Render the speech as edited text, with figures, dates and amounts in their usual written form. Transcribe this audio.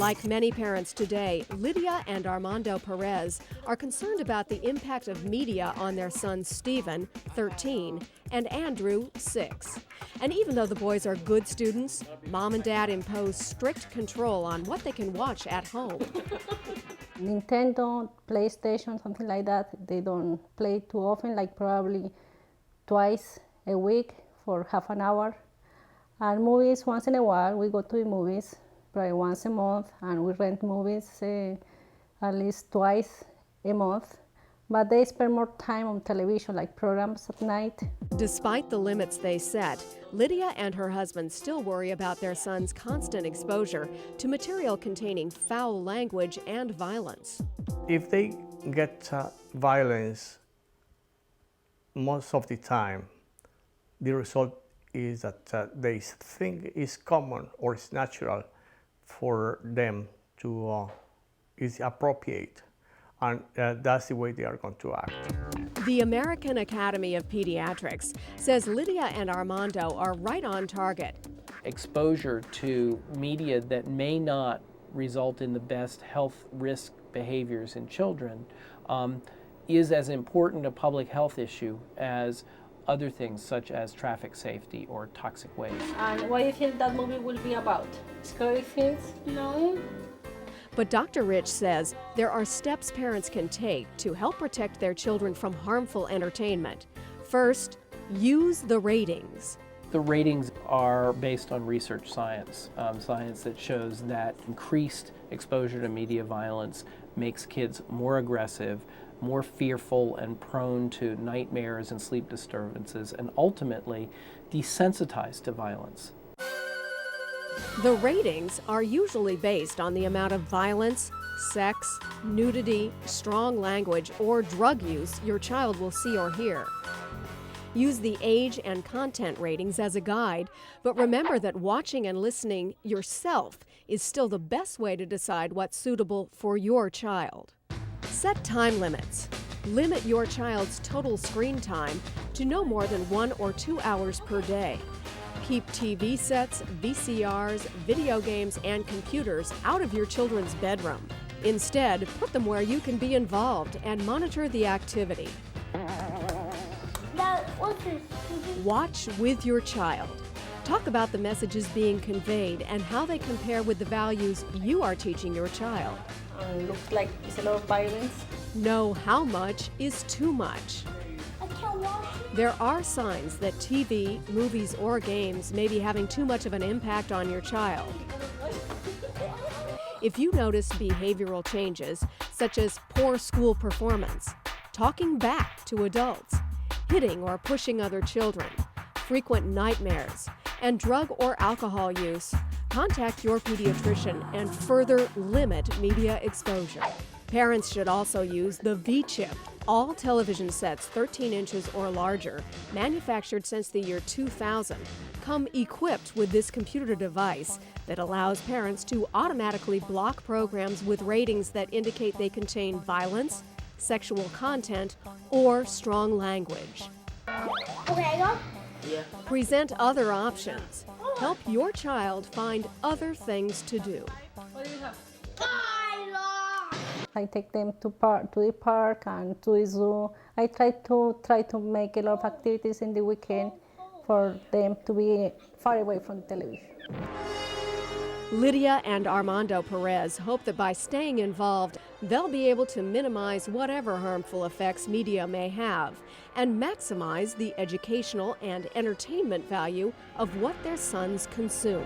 Like many parents today, Lydia and Armando Perez are concerned about the impact of media on their sons Stephen, 13, and Andrew, 6. And even though the boys are good students, mom and dad impose strict control on what they can watch at home. Nintendo, PlayStation, something like that, they don't play too often, like probably twice a week for half an hour. And movies, once in a while, we go to the movies, probably once a month, and we rent movies at least twice a month. But they spend more time on television, like programs at night. Despite the limits they set, Lydia and her husband still worry about their son's constant exposure to material containing foul language and violence. If they get violence most of the time, the result is that they think it's common or it's natural for them to is appropriate, and that's the way they are going to act. The American Academy of Pediatrics says Lydia and Armando are right on target. Exposure to media that may not result in the best health risk behaviors in children is as important a public health issue as other things such as traffic safety or toxic waste. And what do you think that movie will be about? Scary things? No. But Dr. Rich says there are steps parents can take to help protect their children from harmful entertainment. First, use the ratings. The ratings are based on research science, science that shows that increased exposure to media violence makes kids more aggressive, more fearful and prone to nightmares and sleep disturbances, and ultimately desensitized to violence. The ratings are usually based on the amount of violence, sex, nudity, strong language, or drug use your child will see or hear. Use the age and content ratings as a guide, but remember that watching and listening yourself is still the best way to decide what's suitable for your child. Set time limits. Limit your child's total screen time to no more than 1 or 2 hours per day. Keep TV sets, VCRs, video games, and computers out of your children's bedroom. Instead, put them where you can be involved and monitor the activity. Watch with your child. Talk about the messages being conveyed and how they compare with the values you are teaching your child. Looks like it's a lot of violence. Know how much is too much. There are signs that TV, movies, or games may be having too much of an impact on your child. If you notice behavioral changes, such as poor school performance, talking back to adults, hitting or pushing other children, frequent nightmares, and drug or alcohol use, contact your pediatrician and further limit media exposure. Parents should also use the V-Chip. All television sets 13 inches or larger, manufactured since the year 2000, come equipped with this computer device that allows parents to automatically block programs with ratings that indicate they contain violence, sexual content, or strong language. Okay, go. Yeah. Present other options. Help your child find other things to do. I take them to the park and to the zoo. I try to make a lot of activities in the weekend for them to be far away from the television. Lydia and Armando Perez hope that by staying involved, they'll be able to minimize whatever harmful effects media may have and maximize the educational and entertainment value of what their sons consume.